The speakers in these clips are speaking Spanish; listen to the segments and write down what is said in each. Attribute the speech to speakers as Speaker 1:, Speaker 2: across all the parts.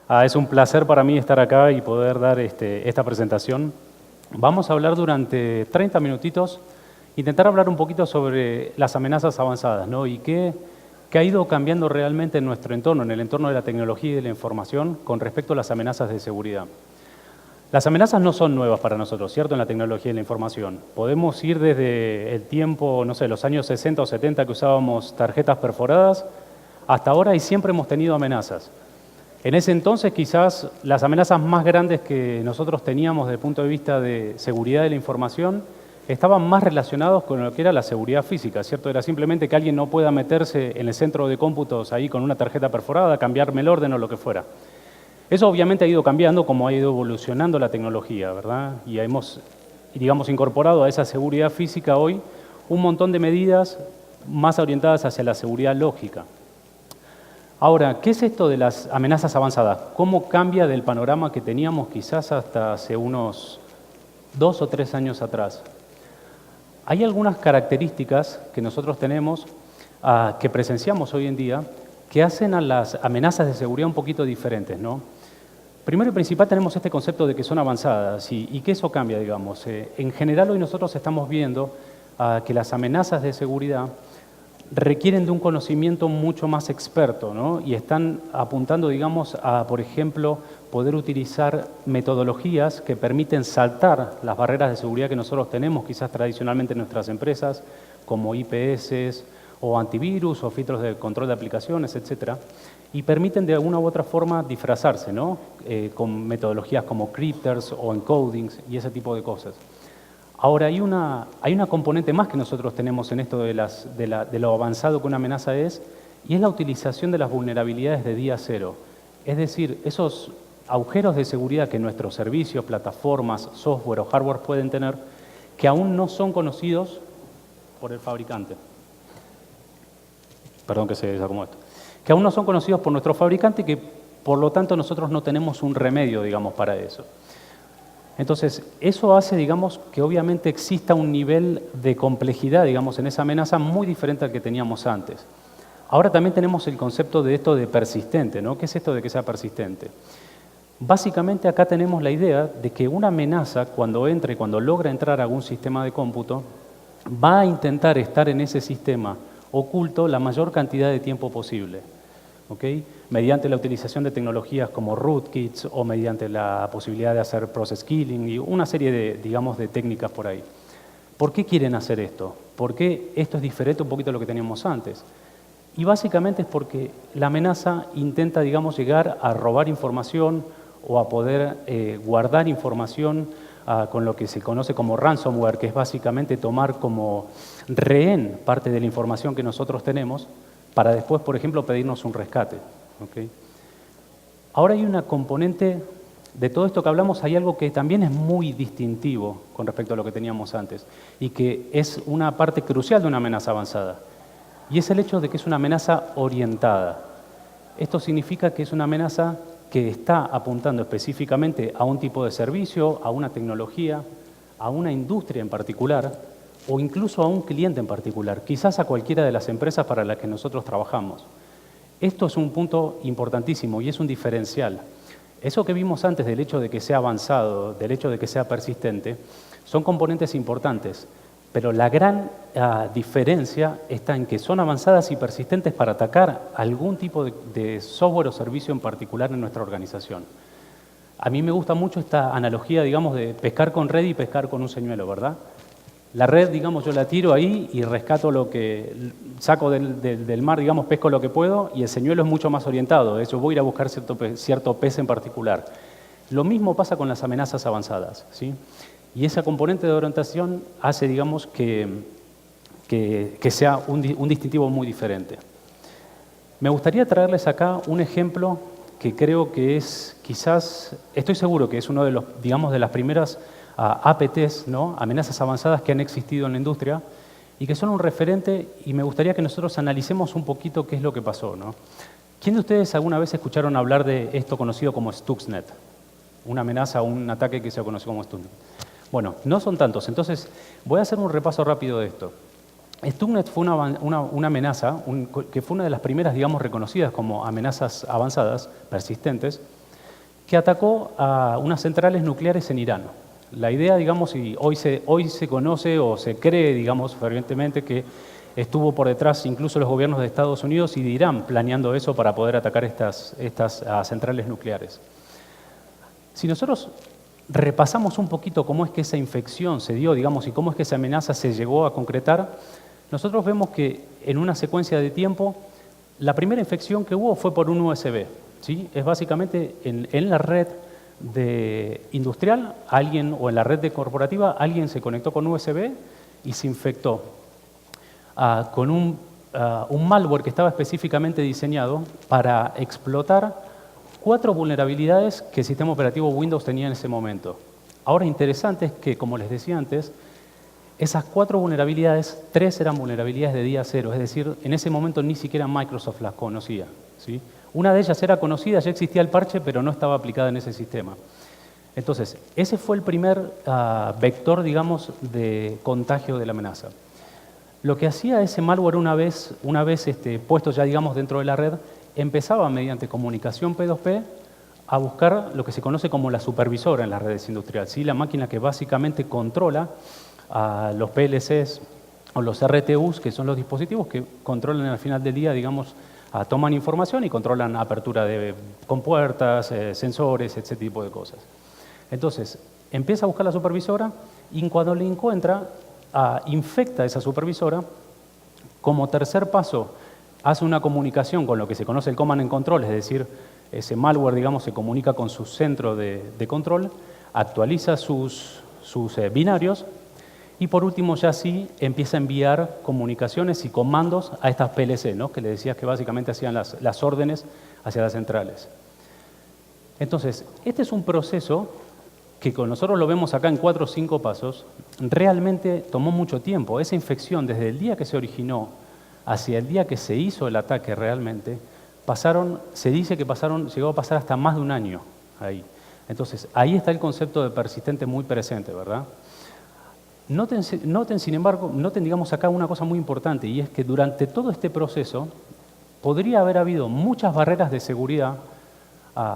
Speaker 1: Es un placer para mí estar acá y poder dar esta presentación. Vamos a hablar durante 30 minutitos, intentar hablar un poquito sobre las amenazas avanzadas, ¿no? Y qué ha ido cambiando realmente en nuestro entorno, en el entorno de la tecnología y de la información, con respecto a las amenazas de seguridad. Las amenazas no son nuevas para nosotros, ¿cierto?, en la tecnología y la información. Podemos ir desde el tiempo, no sé, los años 60 o 70 que usábamos tarjetas perforadas, hasta ahora y siempre hemos tenido amenazas. En ese entonces quizás las amenazas más grandes que nosotros teníamos desde el punto de vista de seguridad de la información estaban más relacionados con lo que era la seguridad física, ¿cierto? Era simplemente que alguien no pueda meterse en el centro de cómputos ahí con una tarjeta perforada, cambiarme el orden o lo que fuera. Eso obviamente ha ido cambiando como ha ido evolucionando la tecnología, ¿verdad? Y hemos, digamos, incorporado a esa seguridad física hoy un montón de medidas más orientadas hacia la seguridad lógica. Ahora, ¿qué es esto de las amenazas avanzadas? ¿Cómo cambia del panorama que teníamos quizás hasta hace unos 2 o 3 años atrás? Hay algunas características que nosotros tenemos, que presenciamos hoy en día, que hacen a las amenazas de seguridad un poquito diferentes, ¿no? Primero y principal tenemos este concepto de que son avanzadas y que eso cambia, digamos. En general hoy nosotros estamos viendo que las amenazas de seguridad requieren de un conocimiento mucho más experto, ¿no? Y están apuntando, digamos, a, por ejemplo, poder utilizar metodologías que permiten saltar las barreras de seguridad que nosotros tenemos, quizás tradicionalmente en nuestras empresas, como IPS o antivirus o filtros de control de aplicaciones, etcétera, y permiten de alguna u otra forma disfrazarse, ¿no? Con metodologías como crypters o encodings y ese tipo de cosas. Ahora, hay una componente más que nosotros tenemos en esto de lo avanzado que una amenaza es, y es la utilización de las vulnerabilidades de día cero. Es decir, esos agujeros de seguridad que nuestros servicios, plataformas, software o hardware pueden tener, que aún no son conocidos por el fabricante. Perdón que se desacomodó esto. Que aún no son conocidos por nuestro fabricante y que, por lo tanto, nosotros no tenemos un remedio, digamos, para eso. Entonces, eso hace, digamos, que obviamente exista un nivel de complejidad, digamos, en esa amenaza muy diferente al que teníamos antes. Ahora también tenemos el concepto de esto de persistente, ¿no? ¿Qué es esto de que sea persistente? Básicamente acá tenemos la idea de que una amenaza, cuando logra entrar a algún sistema de cómputo, va a intentar estar en ese sistema oculto la mayor cantidad de tiempo posible, ¿ok? Mediante la utilización de tecnologías como rootkits o mediante la posibilidad de hacer process killing y una serie de, digamos, de técnicas por ahí. ¿Por qué quieren hacer esto? ¿Por qué esto es diferente un poquito de lo que teníamos antes? Y básicamente es porque la amenaza intenta, digamos, llegar a robar información o a poder guardar información con lo que se conoce como ransomware, que es básicamente tomar como rehén parte de la información que nosotros tenemos para después, por ejemplo, pedirnos un rescate. ¿Okay? Ahora hay una componente de todo esto que hablamos, hay algo que también es muy distintivo con respecto a lo que teníamos antes y que es una parte crucial de una amenaza avanzada, y es el hecho de que es una amenaza orientada. Esto significa que es una amenaza que está apuntando específicamente a un tipo de servicio, a una tecnología, a una industria en particular o incluso a un cliente en particular, quizás a cualquiera de las empresas para las que nosotros trabajamos. Esto es un punto importantísimo y es un diferencial. Eso que vimos antes del hecho de que sea avanzado, del hecho de que sea persistente, son componentes importantes, pero la gran diferencia está en que son avanzadas y persistentes para atacar algún tipo de software o servicio en particular en nuestra organización. A mí me gusta mucho esta analogía, digamos, de pescar con red y pescar con un señuelo, ¿verdad? La red, digamos, yo la tiro ahí y rescato lo que saco del mar, digamos, pesco lo que puedo, y el señuelo es mucho más orientado. De hecho, voy a ir a buscar cierto pez en particular. Lo mismo pasa con las amenazas avanzadas, ¿sí? Y esa componente de orientación hace, digamos, que sea un distintivo muy diferente. Me gustaría traerles acá un ejemplo que creo que es, quizás, estoy seguro que es uno de los, digamos, de las primeras APTs, ¿no? Amenazas avanzadas que han existido en la industria y que son un referente, y me gustaría que nosotros analicemos un poquito qué es lo que pasó, ¿no? ¿Quién de ustedes alguna vez escucharon hablar de esto conocido como Stuxnet? Una amenaza, un ataque que se conoció como Stuxnet. Bueno, no son tantos, entonces voy a hacer un repaso rápido de esto. Stuxnet fue una amenaza que fue una de las primeras, digamos, reconocidas como amenazas avanzadas, persistentes, que atacó a unas centrales nucleares en Irán. La idea, digamos, y hoy se conoce o se cree, digamos, fervientemente que estuvo por detrás incluso los gobiernos de Estados Unidos y de Irán planeando eso para poder atacar estas centrales nucleares. Si nosotros repasamos un poquito cómo es que esa infección se dio, digamos, y cómo es que esa amenaza se llegó a concretar, nosotros vemos que en una secuencia de tiempo, la primera infección que hubo fue por un USB, ¿sí? Es básicamente en la red industrial, alguien, o en la red corporativa, alguien se conectó con USB y se infectó con un malware que estaba específicamente diseñado para explotar 4 vulnerabilidades que el sistema operativo Windows tenía en ese momento. Ahora, interesante es que, como les decía antes, esas 4 vulnerabilidades, 3 eran vulnerabilidades de día cero, es decir, en ese momento ni siquiera Microsoft las conocía, ¿sí? Una de ellas era conocida, ya existía el parche, pero no estaba aplicada en ese sistema. Entonces, ese fue el primer vector, digamos, de contagio de la amenaza. Lo que hacía ese malware una vez puesto ya, digamos, dentro de la red, empezaba mediante comunicación P2P a buscar lo que se conoce como la supervisora en las redes industriales, ¿sí? La máquina que básicamente controla a los PLCs o los RTUs, que son los dispositivos que controlan al final del día, digamos, toman información y controlan apertura de compuertas, sensores, ese tipo de cosas. Entonces, empieza a buscar la supervisora y cuando la encuentra, infecta a esa supervisora. Como tercer paso, hace una comunicación con lo que se conoce el Command and Control, es decir, ese malware, digamos, se comunica con su centro de control, actualiza sus binarios y por último ya sí empieza a enviar comunicaciones y comandos a estas PLC, ¿no? Que le decías que básicamente hacían las órdenes hacia las centrales. Entonces, este es un proceso que con nosotros lo vemos acá en 4 o 5 pasos, realmente tomó mucho tiempo. Esa infección, desde el día que se originó hacia el día que se hizo el ataque realmente, se dice que llegó a pasar hasta más de un año ahí. Entonces, ahí está el concepto de persistente muy presente, ¿verdad? Noten, sin embargo, digamos acá una cosa muy importante, y es que durante todo este proceso podría haber habido muchas barreras de seguridad,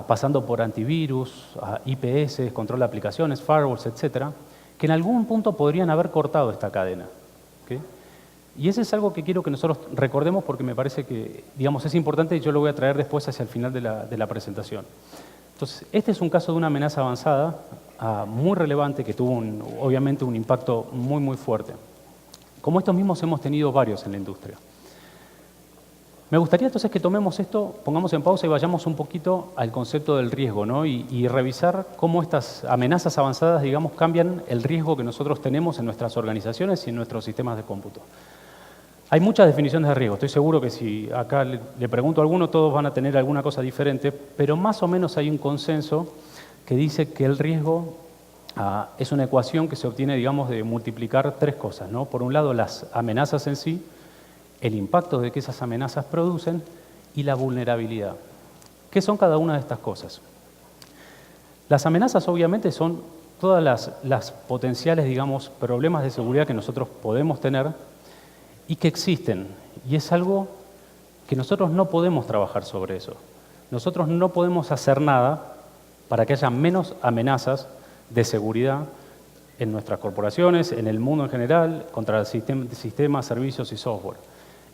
Speaker 1: pasando por antivirus, IPS, control de aplicaciones, firewalls, etcétera, que en algún punto podrían haber cortado esta cadena, ¿okay? Y eso es algo que quiero que nosotros recordemos porque me parece que, digamos, es importante y yo lo voy a traer después hacia el final de la presentación. Entonces, este es un caso de una amenaza avanzada muy relevante que tuvo obviamente un impacto muy, muy fuerte. Como estos mismos hemos tenido varios en la industria. Me gustaría entonces que tomemos esto, pongamos en pausa y vayamos un poquito al concepto del riesgo, ¿no? Y revisar cómo estas amenazas avanzadas, digamos, cambian el riesgo que nosotros tenemos en nuestras organizaciones y en nuestros sistemas de cómputo. Hay muchas definiciones de riesgo. Estoy seguro que si acá le pregunto a alguno, todos van a tener alguna cosa diferente, pero más o menos hay un consenso que dice que el riesgo es una ecuación que se obtiene, digamos, de multiplicar 3 cosas, ¿no? Por un lado, las amenazas en sí, el impacto de que esas amenazas producen y la vulnerabilidad. ¿Qué son cada una de estas cosas? Las amenazas, obviamente, son todas las potenciales, digamos, problemas de seguridad que nosotros podemos tener y que existen. Y es algo que nosotros no podemos trabajar sobre eso. Nosotros no podemos hacer nada para que haya menos amenazas de seguridad en nuestras corporaciones, en el mundo en general, contra el sistemas, servicios y software.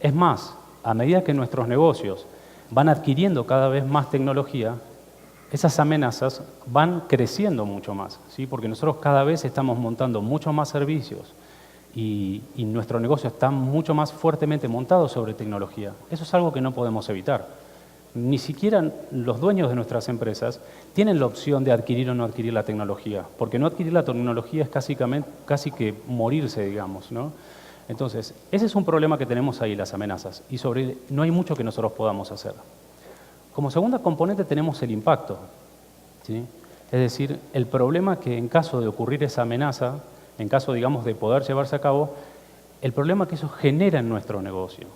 Speaker 1: Es más, a medida que nuestros negocios van adquiriendo cada vez más tecnología, esas amenazas van creciendo mucho más, ¿sí? Porque nosotros cada vez estamos montando muchos más servicios y nuestro negocio está mucho más fuertemente montado sobre tecnología. Eso es algo que no podemos evitar. Ni siquiera los dueños de nuestras empresas tienen la opción de adquirir o no adquirir la tecnología, porque no adquirir la tecnología es casi que morirse, digamos, ¿no? Entonces, ese es un problema que tenemos ahí, las amenazas, y no hay mucho que nosotros podamos hacer. Como segunda componente tenemos el impacto, ¿sí? Es decir, el problema que en caso de ocurrir esa amenaza, en caso, digamos, de poder llevarse a cabo, el problema que eso genera en nuestro negocio.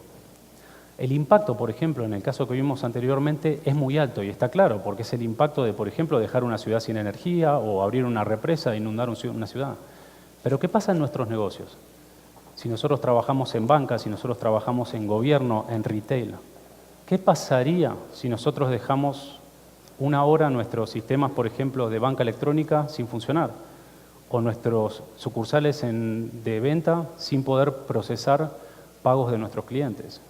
Speaker 1: El impacto, por ejemplo, en el caso que vimos anteriormente, es muy alto y está claro, porque es el impacto de, por ejemplo, dejar una ciudad sin energía o abrir una represa e inundar una ciudad. Pero ¿qué pasa en nuestros negocios? Si nosotros trabajamos en banca, si nosotros trabajamos en gobierno, en retail, ¿qué pasaría si nosotros dejamos una hora nuestros sistemas, por ejemplo, de banca electrónica sin funcionar, o nuestros sucursales de venta sin poder procesar pagos de nuestros clientes.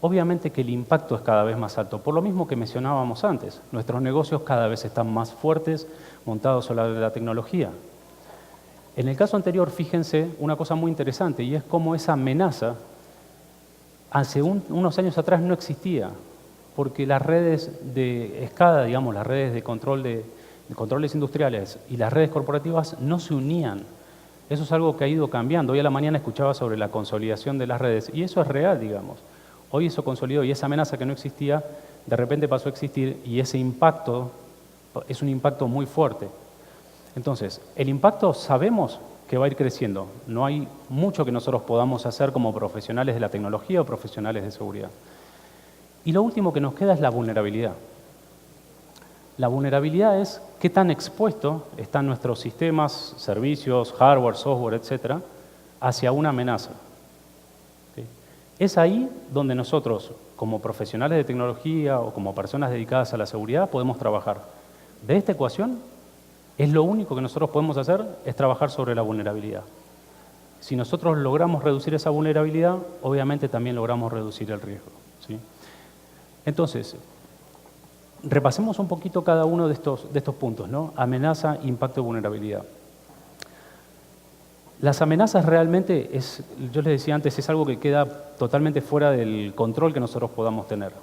Speaker 1: Obviamente que el impacto es cada vez más alto, por lo mismo que mencionábamos antes. Nuestros negocios cada vez están más fuertes, montados sobre la tecnología. En el caso anterior, fíjense una cosa muy interesante, y es cómo esa amenaza hace unos años atrás no existía, porque las redes de SCADA, digamos, las redes de controles industriales y las redes corporativas no se unían. Eso es algo que ha ido cambiando. Hoy a la mañana escuchaba sobre la consolidación de las redes, y eso es real, digamos. Hoy eso consolidó, y esa amenaza que no existía, de repente pasó a existir, y ese impacto es un impacto muy fuerte. Entonces, el impacto sabemos que va a ir creciendo. No hay mucho que nosotros podamos hacer como profesionales de la tecnología o profesionales de seguridad. Y lo último que nos queda es la vulnerabilidad. La vulnerabilidad es qué tan expuestos están nuestros sistemas, servicios, hardware, software, etcétera, hacia una amenaza. ¿Sí? Es ahí donde nosotros, como profesionales de tecnología o como personas dedicadas a la seguridad, podemos trabajar. De esta ecuación, es lo único que nosotros podemos hacer, es trabajar sobre la vulnerabilidad. Si nosotros logramos reducir esa vulnerabilidad, obviamente también logramos reducir el riesgo. ¿Sí? Entonces, repasemos un poquito cada uno de estos puntos, ¿no? Amenaza, impacto y vulnerabilidad. Las amenazas realmente, yo les decía antes, es algo que queda totalmente fuera del control que nosotros podamos tener.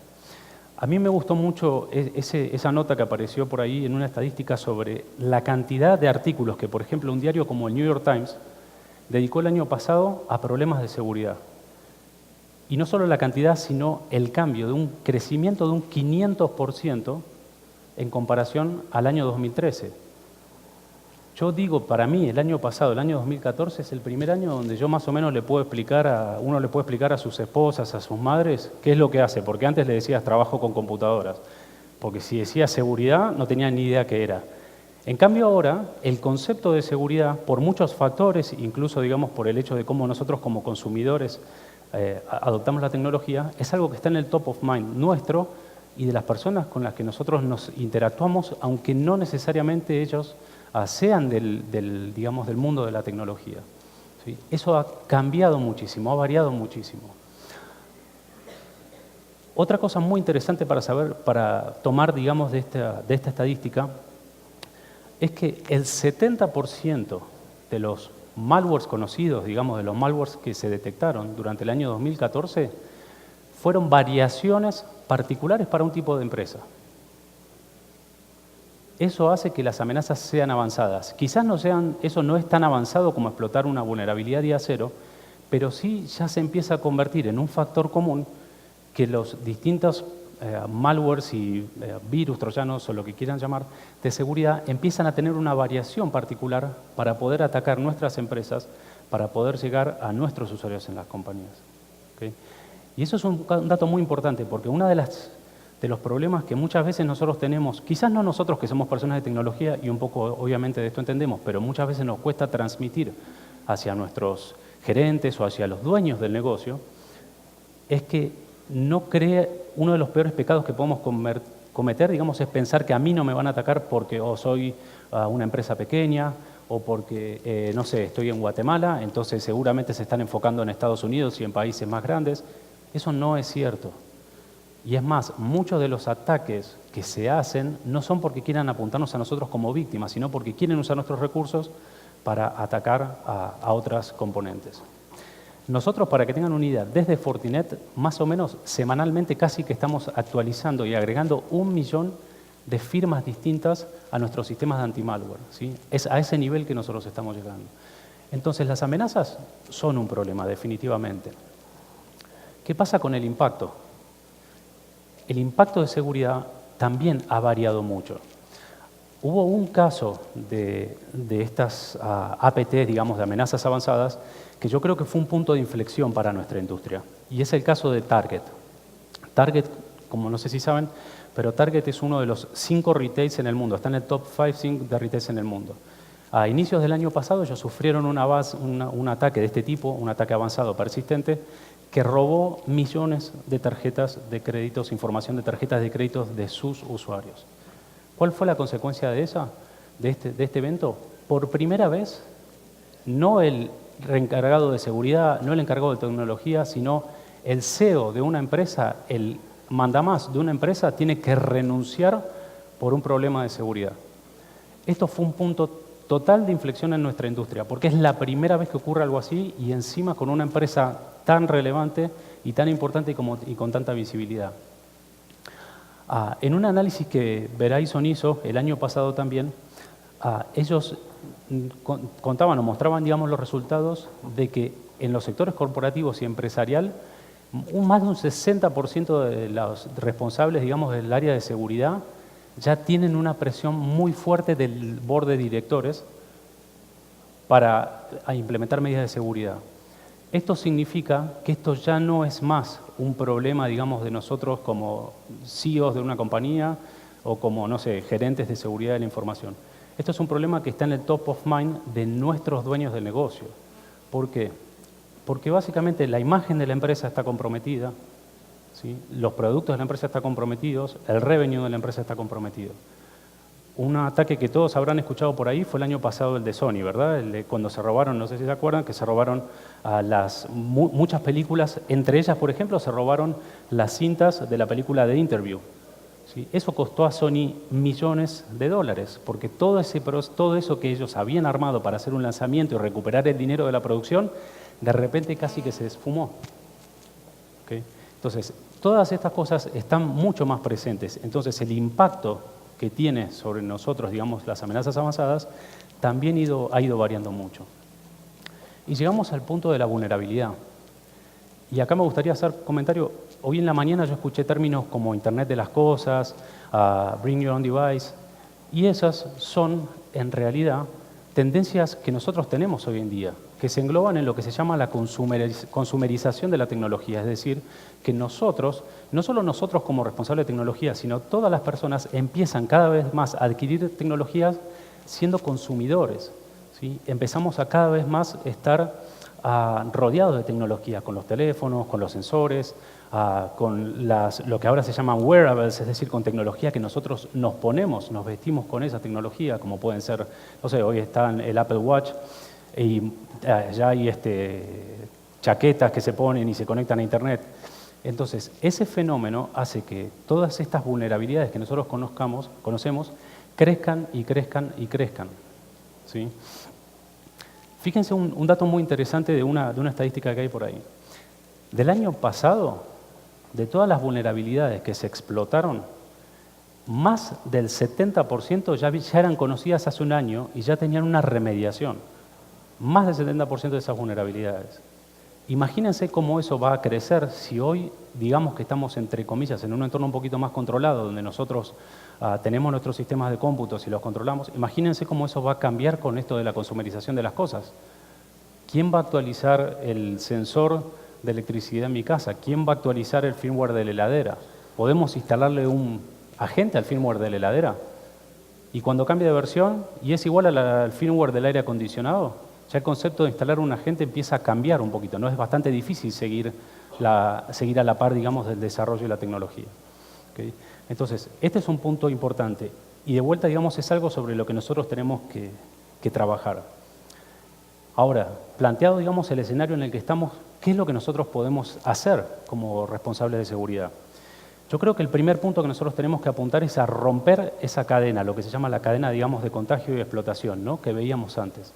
Speaker 1: A mí me gustó mucho esa nota que apareció por ahí en una estadística sobre la cantidad de artículos que, por ejemplo, un diario como el New York Times dedicó el año pasado a problemas de seguridad. Y no solo la cantidad, sino el cambio de un crecimiento de un 500% en comparación al año 2013. Yo digo, para mí, el año pasado, el año 2014, es el primer año donde yo más o menos uno le puede explicar a sus esposas, a sus madres, qué es lo que hace. Porque antes le decías trabajo con computadoras. Porque si decías seguridad, no tenían ni idea qué era. En cambio ahora, el concepto de seguridad, por muchos factores, incluso digamos por el hecho de cómo nosotros como consumidores adoptamos la tecnología, es algo que está en el top of mind nuestro y de las personas con las que nosotros nos interactuamos, aunque no necesariamente ellos sean del mundo de la tecnología. ¿Sí? Eso ha cambiado muchísimo, ha variado muchísimo. Otra cosa muy interesante para saber, para tomar, digamos, de esta estadística, es que el 70% de los malwares conocidos, digamos, de los malwares que se detectaron durante el año 2014, fueron variaciones particulares para un tipo de empresa. Eso hace que las amenazas sean avanzadas. Quizás eso no es tan avanzado como explotar una vulnerabilidad día cero, pero sí ya se empieza a convertir en un factor común que los distintos malwares y virus, troyanos o lo que quieran llamar, de seguridad, empiezan a tener una variación particular para poder atacar nuestras empresas, para poder llegar a nuestros usuarios en las compañías. ¿Okay? Y eso es un dato muy importante, porque uno de los problemas que muchas veces nosotros tenemos, quizás no nosotros que somos personas de tecnología y un poco obviamente de esto entendemos, pero muchas veces nos cuesta transmitir hacia nuestros gerentes o hacia los dueños del negocio, es que uno de los peores pecados que podemos cometer, digamos, es pensar que a mí no me van a atacar porque soy una empresa pequeña o porque, no sé, estoy en Guatemala, entonces seguramente se están enfocando en Estados Unidos y en países más grandes. Eso no es cierto. Y es más, muchos de los ataques que se hacen no son porque quieran apuntarnos a nosotros como víctimas, sino porque quieren usar nuestros recursos para atacar a otras componentes. Nosotros, para que tengan una idea, desde Fortinet, más o menos semanalmente casi que estamos actualizando y agregando 1 millón de firmas distintas a nuestros sistemas de anti-malware. ¿Sí? Es a ese nivel que nosotros estamos llegando. Entonces, las amenazas son un problema, definitivamente. ¿Qué pasa con el impacto? El impacto de seguridad también ha variado mucho. Hubo un caso de estas APT, digamos, de amenazas avanzadas, que yo creo que fue un punto de inflexión para nuestra industria. Y es el caso de Target. Target, como no sé si saben, pero Target es uno de los 5 retails en el mundo. Está en el top 5 de retails en el mundo. A inicios del año pasado ellos sufrieron un ataque de este tipo, un ataque avanzado persistente, que robó millones de tarjetas de créditos, información de tarjetas de créditos de sus usuarios. ¿Cuál fue la consecuencia de este evento? Por primera vez, no el encargado de seguridad, no el encargado de tecnología, sino el CEO de una empresa, el mandamás de una empresa, tiene que renunciar por un problema de seguridad. Esto fue un punto total de inflexión en nuestra industria, porque es la primera vez que ocurre algo así y encima con una empresa tan relevante y tan importante y con tanta visibilidad. En un análisis que Verizon hizo el año pasado también, ellos contaban o mostraban, digamos, los resultados de que en los sectores corporativos y empresarial, más de un 60% de los responsables, digamos, del área de seguridad ya tienen una presión muy fuerte del board de directores para implementar medidas de seguridad. Esto significa que esto ya no es más un problema, digamos, de nosotros como CEOs de una compañía o como, no sé, gerentes de seguridad de la información. Esto es un problema que está en el top of mind de nuestros dueños del negocio. ¿Por qué? Porque básicamente la imagen de la empresa está comprometida, ¿sí? Los productos de la empresa están comprometidos, el revenue de la empresa está comprometido. Un ataque que todos habrán escuchado por ahí fue el año pasado el de Sony, ¿verdad? Cuando se robaron, no sé si se acuerdan, que se robaron muchas películas, entre ellas, por ejemplo, se robaron las cintas de la película The Interview. ¿Sí? Eso costó a Sony millones de dólares, porque todo eso que ellos habían armado para hacer un lanzamiento y recuperar el dinero de la producción, de repente casi que se esfumó. ¿Okay? Entonces, todas estas cosas están mucho más presentes. Entonces, el impacto que tiene sobre nosotros, digamos, las amenazas avanzadas, también ha ido variando mucho. Y llegamos al punto de la vulnerabilidad. Y acá me gustaría hacer comentario. Hoy en la mañana yo escuché términos como Internet de las Cosas, Bring Your Own Device, y esas son, en realidad, tendencias que nosotros tenemos hoy en día, que se engloban en lo que se llama la consumerización de la tecnología, es decir, que nosotros, no solo nosotros como responsables de tecnología, sino todas las personas empiezan cada vez más a adquirir tecnologías siendo consumidores, ¿sí? Empezamos a cada vez más estar rodeados de tecnología, con los teléfonos, con los sensores, con lo que ahora se llaman wearables, es decir, con tecnología que nosotros nos ponemos, nos vestimos con esa tecnología, como pueden ser, no sé, hoy está el Apple Watch y ya hay chaquetas que se ponen y se conectan a Internet. Entonces, ese fenómeno hace que todas estas vulnerabilidades que nosotros conocemos, crezcan y crezcan y crezcan, ¿sí? Fíjense un dato muy interesante de una estadística que hay por ahí. Del año pasado, de todas las vulnerabilidades que se explotaron, más del 70% ya eran conocidas hace un año y ya tenían una remediación. Más del 70% de esas vulnerabilidades. Imagínense cómo eso va a crecer si hoy, digamos que estamos, entre comillas, en un entorno un poquito más controlado, donde nosotros tenemos nuestros sistemas de cómputo y los controlamos. Imagínense cómo eso va a cambiar con esto de la consumerización de las cosas. ¿Quién va a actualizar el sensor de electricidad en mi casa? ¿Quién va a actualizar el firmware de la heladera? ¿Podemos instalarle un agente al firmware de la heladera? Y cuando cambia de versión y es igual al firmware del aire acondicionado, ya el concepto de instalar un agente empieza a cambiar un poquito, ¿no? Es bastante difícil seguir a la par, digamos, del desarrollo de la tecnología. ¿Okay? Entonces, este es un punto importante. Y de vuelta, digamos, es algo sobre lo que nosotros tenemos que trabajar. Ahora, planteado, digamos, el escenario en el que estamos, ¿qué es lo que nosotros podemos hacer como responsables de seguridad? Yo creo que el primer punto que nosotros tenemos que apuntar es a romper esa cadena, lo que se llama la cadena, digamos, de contagio y explotación, ¿no? Que veíamos antes.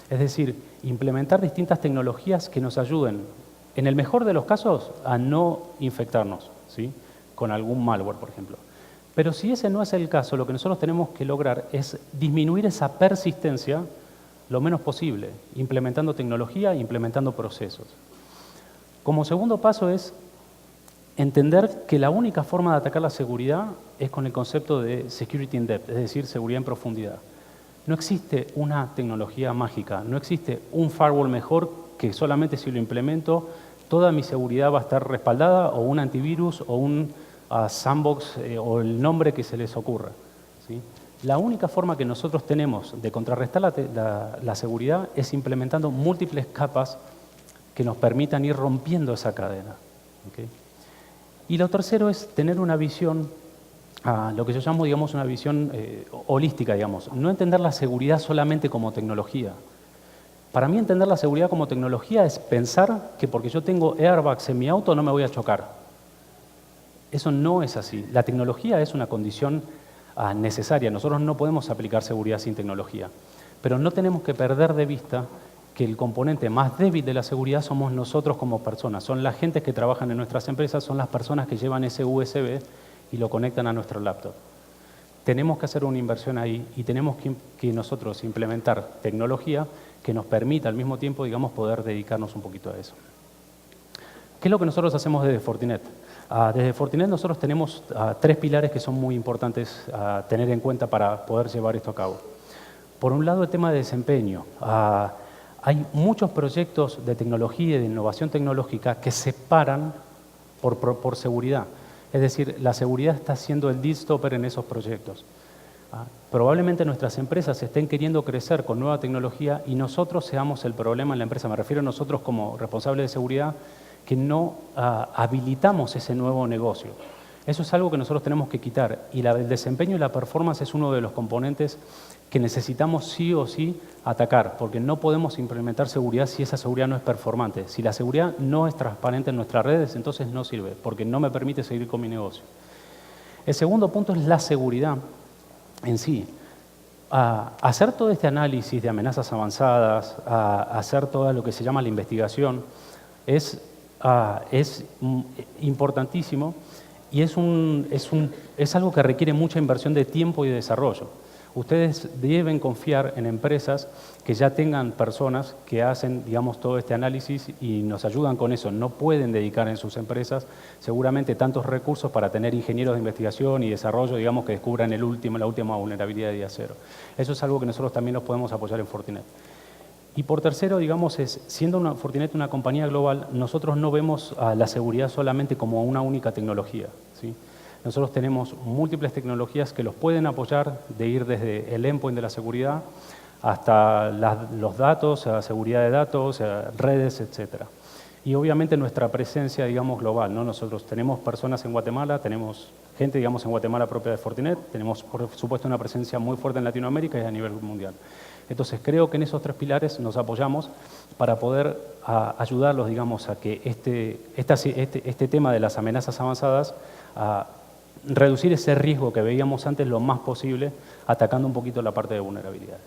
Speaker 1: Es decir, implementar distintas tecnologías que nos ayuden, en el mejor de los casos, a no infectarnos, ¿sí? Con algún malware, por ejemplo. Pero si ese no es el caso, lo que nosotros tenemos que lograr es disminuir esa persistencia lo menos posible, implementando tecnología, implementando procesos. Como segundo paso es entender que la única forma de atacar la seguridad es con el concepto de security in depth, es decir, seguridad en profundidad. No existe una tecnología mágica, no existe un firewall mejor que solamente si lo implemento toda mi seguridad va a estar respaldada, o un antivirus, o un sandbox, o el nombre que se les ocurra, ¿sí? La única forma que nosotros tenemos de contrarrestar la seguridad es implementando múltiples capas que nos permitan ir rompiendo esa cadena, ¿okay? Y lo tercero es tener una visión lo que yo llamo, digamos, una visión holística, digamos. No entender la seguridad solamente como tecnología. Para mí entender la seguridad como tecnología es pensar que porque yo tengo airbags en mi auto no me voy a chocar. Eso no es así. La tecnología es una condición necesaria. Nosotros no podemos aplicar seguridad sin tecnología. Pero no tenemos que perder de vista que el componente más débil de la seguridad somos nosotros como personas. Son las gentes que trabajan en nuestras empresas, son las personas que llevan ese USB y lo conectan a nuestro laptop. Tenemos que hacer una inversión ahí y tenemos que nosotros implementar tecnología que nos permita al mismo tiempo, digamos, poder dedicarnos un poquito a eso. ¿Qué es lo que nosotros hacemos desde Fortinet? Desde Fortinet nosotros tenemos 3 pilares que son muy importantes a tener en cuenta para poder llevar esto a cabo. Por un lado, el tema de desempeño. Hay muchos proyectos de tecnología y de innovación tecnológica que se paran por seguridad. Es decir, la seguridad está siendo el deal stopper en esos proyectos. Probablemente nuestras empresas estén queriendo crecer con nueva tecnología y nosotros seamos el problema en la empresa. Me refiero a nosotros como responsables de seguridad que no habilitamos ese nuevo negocio. Eso es algo que nosotros tenemos que quitar y el desempeño y la performance es uno de los componentes que necesitamos sí o sí atacar, porque no podemos implementar seguridad si esa seguridad no es performante. Si la seguridad no es transparente en nuestras redes, entonces no sirve, porque no me permite seguir con mi negocio. El segundo punto es la seguridad en sí. Hacer todo este análisis de amenazas avanzadas, hacer todo lo que se llama la investigación, es importantísimo y es algo que requiere mucha inversión de tiempo y de desarrollo. Ustedes deben confiar en empresas que ya tengan personas que hacen, digamos, todo este análisis y nos ayudan con eso. No pueden dedicar en sus empresas seguramente tantos recursos para tener ingenieros de investigación y desarrollo, digamos, que descubran la última vulnerabilidad de día cero. Eso es algo que nosotros también nos podemos apoyar en Fortinet. Y por tercero, digamos, siendo Fortinet una compañía global, nosotros no vemos a la seguridad solamente como una única tecnología, ¿sí? Nosotros tenemos múltiples tecnologías que los pueden apoyar, de ir desde el endpoint de la seguridad hasta los datos, a seguridad de datos, redes, etc. Y obviamente nuestra presencia, digamos, global, ¿no? Nosotros tenemos personas en Guatemala, tenemos gente, digamos, en Guatemala propia de Fortinet, tenemos, por supuesto, una presencia muy fuerte en Latinoamérica y a nivel mundial. Entonces, creo que en esos 3 pilares nos apoyamos para poder ayudarlos, digamos, a que este tema de las amenazas avanzadas, reducir ese riesgo que veíamos antes lo más posible, atacando un poquito la parte de vulnerabilidades.